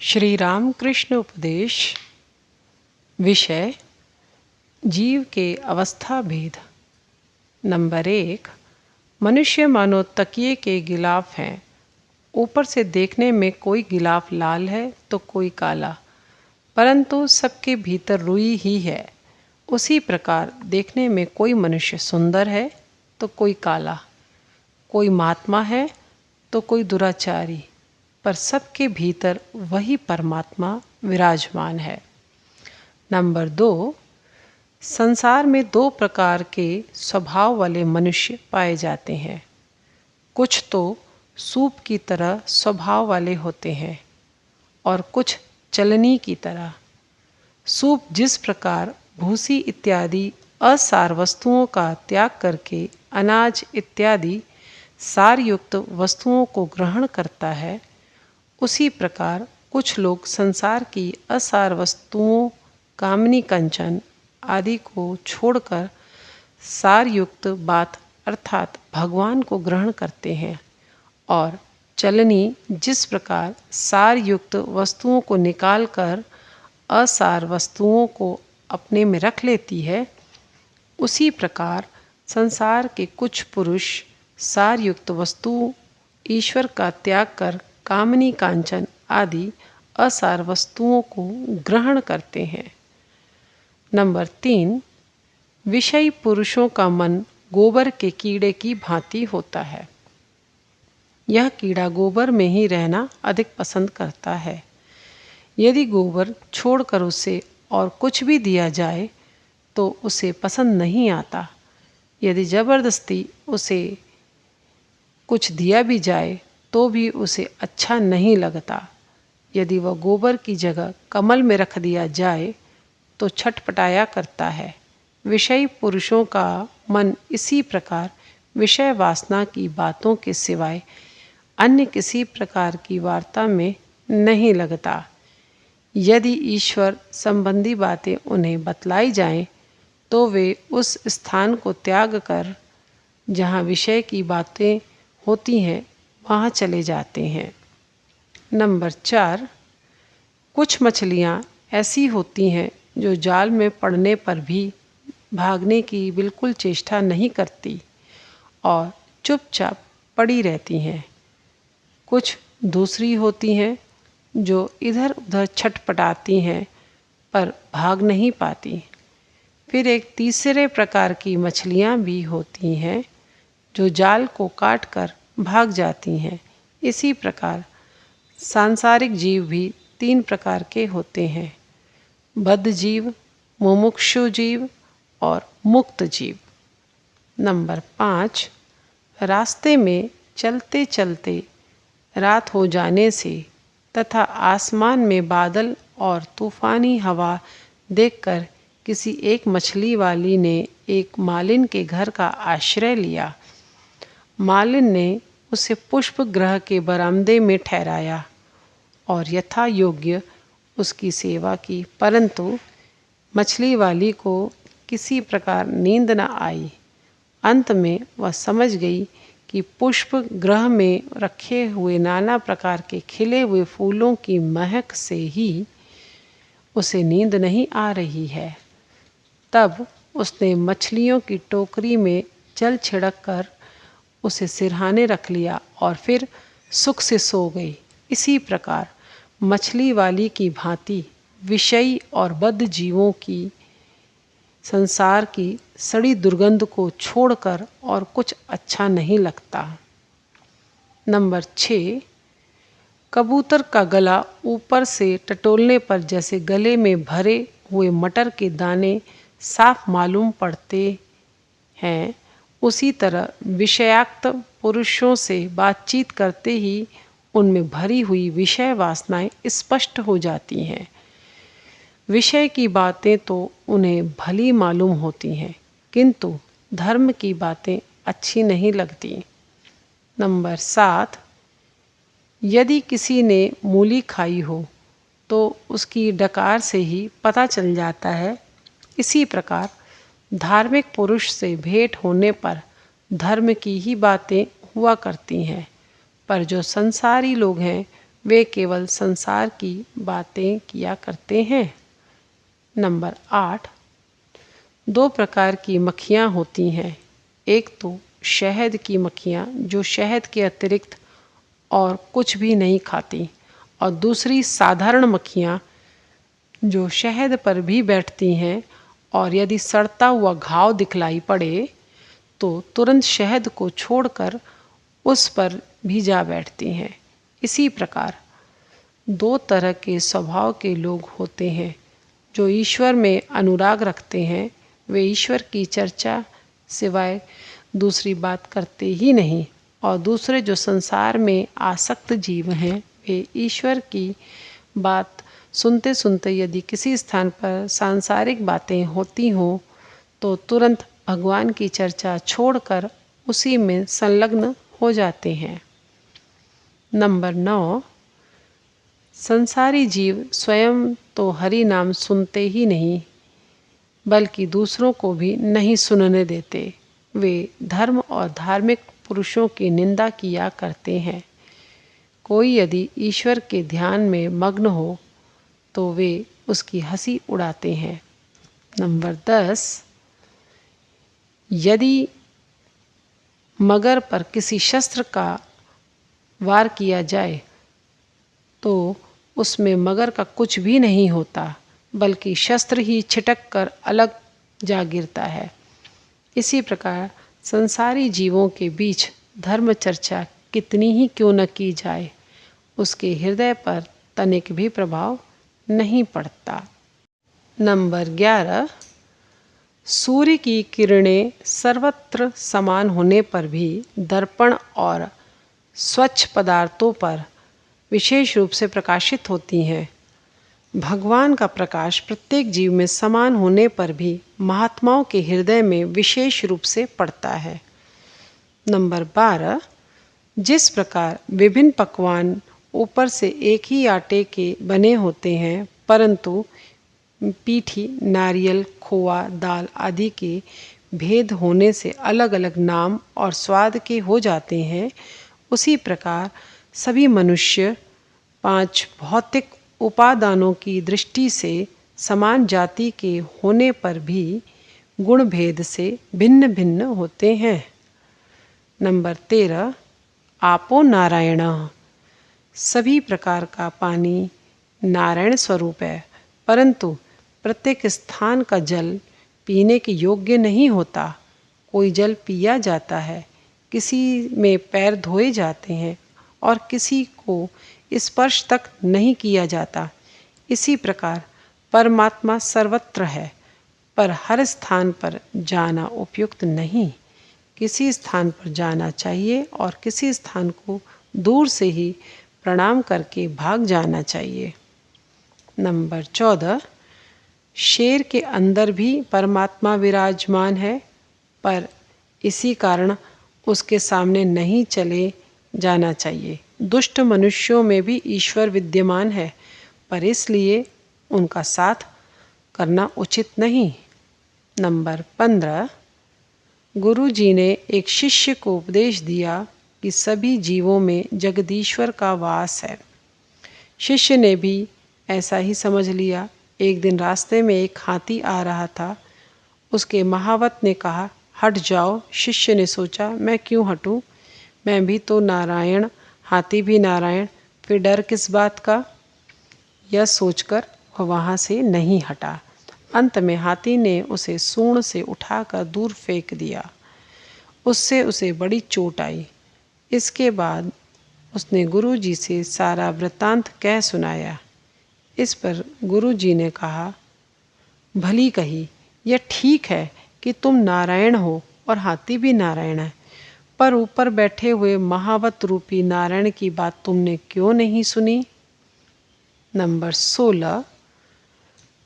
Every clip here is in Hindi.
श्री रामकृष्ण उपदेश। विषय जीव के अवस्था भेद। नंबर 1। मनुष्य मानो तकिए के गिलाफ हैं। ऊपर से देखने में कोई गिलाफ लाल है तो कोई काला, परंतु सबके भीतर रुई ही है। उसी प्रकार देखने में कोई मनुष्य सुंदर है तो कोई काला, कोई महात्मा है तो कोई दुराचारी, पर सबके भीतर वही परमात्मा विराजमान है। नंबर 2। संसार में दो प्रकार के स्वभाव वाले मनुष्य पाए जाते हैं। कुछ तो सूप की तरह स्वभाव वाले होते हैं और कुछ चलनी की तरह। सूप जिस प्रकार भूसी इत्यादि असार वस्तुओं का त्याग करके अनाज इत्यादि सारयुक्त वस्तुओं को ग्रहण करता है, उसी प्रकार कुछ लोग संसार की असार वस्तुओं, कामनी कंचन आदि को छोड़कर सारयुक्त बात अर्थात भगवान को ग्रहण करते हैं। और चलनी जिस प्रकार सारयुक्त वस्तुओं को निकालकर असार वस्तुओं को अपने में रख लेती है, उसी प्रकार संसार के कुछ पुरुष सारयुक्त वस्तु ईश्वर का त्याग कर कामनी कांचन आदि असार वस्तुओं को ग्रहण करते हैं। नंबर 3। विषयी पुरुषों का मन गोबर के कीड़े की भांति होता है। यह कीड़ा गोबर में ही रहना अधिक पसंद करता है। यदि गोबर छोड़कर उसे और कुछ भी दिया जाए तो उसे पसंद नहीं आता। यदि जबरदस्ती उसे कुछ दिया भी जाए तो भी उसे अच्छा नहीं लगता। यदि वह गोबर की जगह कमल में रख दिया जाए तो छटपटाया करता है। विषयी पुरुषों का मन इसी प्रकार विषय वासना की बातों के सिवाय अन्य किसी प्रकार की वार्ता में नहीं लगता। यदि ईश्वर संबंधी बातें उन्हें बतलाई जाएं तो वे उस स्थान को त्याग कर जहाँ विषय की बातें होती हैं वहाँ चले जाते हैं। नंबर 4। कुछ मछलियाँ ऐसी होती हैं जो जाल में पड़ने पर भी भागने की बिल्कुल चेष्टा नहीं करती और चुपचाप पड़ी रहती हैं। कुछ दूसरी होती हैं जो इधर उधर छटपटाती हैं पर भाग नहीं पाती। फिर एक तीसरे प्रकार की मछलियाँ भी होती हैं जो जाल को काट कर भाग जाती हैं। इसी प्रकार सांसारिक जीव भी 3 प्रकार के होते हैं: बद्ध जीव, मुमुक्षु जीव और मुक्त जीव। नंबर 5। रास्ते में चलते चलते रात हो जाने से तथा आसमान में बादल और तूफानी हवा देखकर किसी एक मछली वाली ने एक मालिन के घर का आश्रय लिया। मालिन ने उसे पुष्प गृह के बरामदे में ठहराया और यथा योग्य उसकी सेवा की, परंतु मछली वाली को किसी प्रकार नींद न आई। अंत में वह समझ गई कि पुष्प गृह में रखे हुए नाना प्रकार के खिले हुए फूलों की महक से ही उसे नींद नहीं आ रही है। तब उसने मछलियों की टोकरी में जल छिड़क कर उसे सिरहाने रख लिया और फिर सुख से सो गई। इसी प्रकार मछली वाली की भांति विषयी और बद्ध जीवों की संसार की सड़ी दुर्गंध को छोड़कर और कुछ अच्छा नहीं लगता। नंबर 6। कबूतर का गला ऊपर से टटोलने पर जैसे गले में भरे हुए मटर के दाने साफ मालूम पड़ते हैं, उसी तरह विषयाक्त पुरुषों से बातचीत करते ही उनमें भरी हुई विषय वासनाएं स्पष्ट हो जाती हैं। विषय की बातें तो उन्हें भली मालूम होती हैं, किंतु धर्म की बातें अच्छी नहीं लगती। नंबर 7। यदि किसी ने मूली खाई हो तो उसकी डकार से ही पता चल जाता है। इसी प्रकार धार्मिक पुरुष से भेंट होने पर धर्म की ही बातें हुआ करती हैं, पर जो संसारी लोग हैं वे केवल संसार की बातें किया करते हैं। नंबर 8, 2 प्रकार की मक्खियाँ होती हैं। एक तो शहद की मक्खियाँ जो शहद के अतिरिक्त और कुछ भी नहीं खाती, और दूसरी साधारण मक्खियाँ जो शहद पर भी बैठती हैं और यदि सड़ता हुआ घाव दिखलाई पड़े तो तुरंत शहद को छोड़कर उस पर भी जा बैठती हैं। इसी प्रकार 2 तरह के स्वभाव के लोग होते हैं। जो ईश्वर में अनुराग रखते हैं वे ईश्वर की चर्चा सिवाय दूसरी बात करते ही नहीं, और दूसरे जो संसार में आसक्त जीव हैं वे ईश्वर की बात सुनते सुनते यदि किसी स्थान पर सांसारिक बातें होती हों तो तुरंत भगवान की चर्चा छोड़कर उसी में संलग्न हो जाते हैं। नंबर 9, संसारी जीव स्वयं तो हरि नाम सुनते ही नहीं बल्कि दूसरों को भी नहीं सुनने देते। वे धर्म और धार्मिक पुरुषों की निंदा किया करते हैं। कोई यदि ईश्वर के ध्यान में मग्न हो तो वे उसकी हंसी उड़ाते हैं। नंबर 10, यदि मगर पर किसी शस्त्र का वार किया जाए तो उसमें मगर का कुछ भी नहीं होता बल्कि शस्त्र ही छिटक कर अलग जा गिरता है। इसी प्रकार संसारी जीवों के बीच धर्म चर्चा कितनी ही क्यों न की जाए उसके हृदय पर तनिक भी प्रभाव नहीं पड़ता। नंबर 11, सूर्य की किरणें सर्वत्र समान होने पर भी दर्पण और स्वच्छ पदार्थों पर विशेष रूप से प्रकाशित होती हैं। भगवान का प्रकाश प्रत्येक जीव में समान होने पर भी महात्माओं के हृदय में विशेष रूप से पड़ता है। नंबर 12, जिस प्रकार विभिन्न पकवान ऊपर से एक ही आटे के बने होते हैं परंतु पीठी, नारियल, खोआ, दाल आदि के भेद होने से अलग अलग नाम और स्वाद के हो जाते हैं, उसी प्रकार सभी मनुष्य 5 भौतिक उपादानों की दृष्टि से समान जाति के होने पर भी गुण भेद से भिन्न भिन्न होते हैं। नंबर 13, आपो नारायण, सभी प्रकार का पानी नारायण स्वरूप है, परंतु प्रत्येक स्थान का जल पीने के योग्य नहीं होता। कोई जल पिया जाता है, किसी में पैर धोए जाते हैं और किसी को स्पर्श तक नहीं किया जाता। इसी प्रकार परमात्मा सर्वत्र है, पर हर स्थान पर जाना उपयुक्त नहीं। किसी स्थान पर जाना चाहिए और किसी स्थान को दूर से ही प्रणाम करके भाग जाना चाहिए। नंबर 14, शेर के अंदर भी परमात्मा विराजमान है, पर इसी कारण उसके सामने नहीं चले जाना चाहिए। दुष्ट मनुष्यों में भी ईश्वर विद्यमान है, पर इसलिए उनका साथ करना उचित नहीं। नंबर 15, गुरु जी ने एक शिष्य को उपदेश दिया कि सभी जीवों में जगदीश्वर का वास है। शिष्य ने भी ऐसा ही समझ लिया। एक दिन रास्ते में एक हाथी आ रहा था। उसके महावत ने कहा, हट जाओ। शिष्य ने सोचा, मैं क्यों हटूं? मैं भी तो नारायण, हाथी भी नारायण, फिर डर किस बात का? यह सोचकर वह वहाँ से नहीं हटा। अंत में हाथी ने उसे सूंड से उठाकर दूर फेंक दिया। उससे उसे बड़ी चोट आई। इसके बाद उसने गुरु जी से सारा वृत्तांत कह सुनाया। इस पर गुरु जी ने कहा, भली कही, यह ठीक है कि तुम नारायण हो और हाथी भी नारायण है, पर ऊपर बैठे हुए महावत रूपी नारायण की बात तुमने क्यों नहीं सुनी? नंबर 16,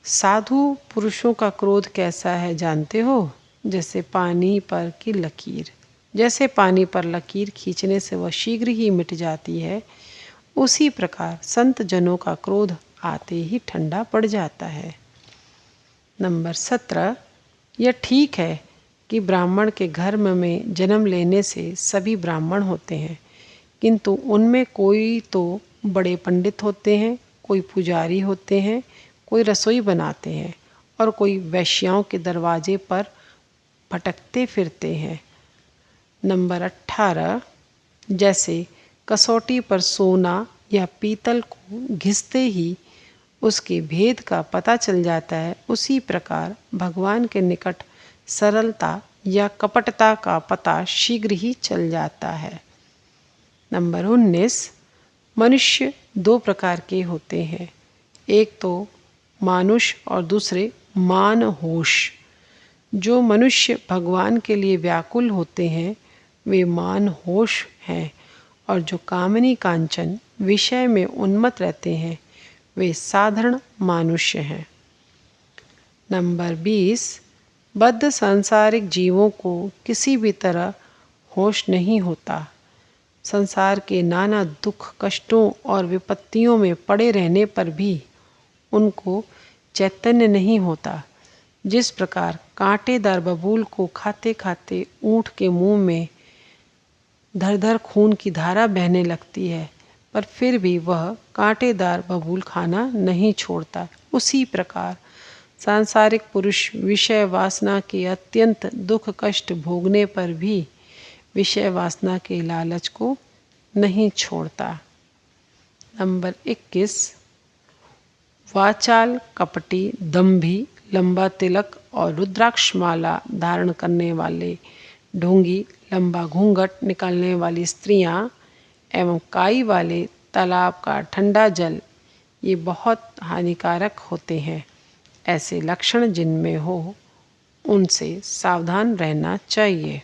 साधु पुरुषों का क्रोध कैसा है जानते हो? जैसे पानी पर की लकीर। जैसे पानी पर लकीर खींचने से वह शीघ्र ही मिट जाती है, उसी प्रकार संत जनों का क्रोध आते ही ठंडा पड़ जाता है। नंबर 17, यह ठीक है कि ब्राह्मण के घर में जन्म लेने से सभी ब्राह्मण होते हैं, किंतु उनमें कोई तो बड़े पंडित होते हैं, कोई पुजारी होते हैं, कोई रसोई बनाते हैं और कोई वेश्याओं के दरवाजे पर भटकते फिरते हैं। नंबर 18, जैसे कसौटी पर सोना या पीतल को घिसते ही उसके भेद का पता चल जाता है, उसी प्रकार भगवान के निकट सरलता या कपटता का पता शीघ्र ही चल जाता है। नंबर 19, मनुष्य दो प्रकार के होते हैं, एक तो मानुष और दूसरे मानहोश। जो मनुष्य भगवान के लिए व्याकुल होते हैं वे मानहोश हैं, और जो कामनी कांचन विषय में उन्मत्त रहते हैं वे साधारण मानुष्य हैं। नंबर 20, बद्ध सांसारिक जीवों को किसी भी तरह होश नहीं होता। संसार के नाना दुख कष्टों और विपत्तियों में पड़े रहने पर भी उनको चैतन्य नहीं होता। जिस प्रकार कांटेदार बबूल को खाते खाते ऊँट के मुंह में धर धर खून की धारा बहने लगती है, पर फिर भी वह कांटेदार बबूल खाना नहीं छोड़ता, उसी प्रकार सांसारिक पुरुष विषय वासना के अत्यंत दुख कष्ट भोगने पर भी विषय वासना के लालच को नहीं छोड़ता। नंबर 21, वाचाल कपटी दंभी लंबा तिलक और रुद्राक्ष माला धारण करने वाले ढोंगी, लंबा घूंघट निकालने वाली स्त्रियां एवं काई वाले तालाब का ठंडा जल ये बहुत हानिकारक होते हैं। ऐसे लक्षण जिनमें हो उनसे सावधान रहना चाहिए।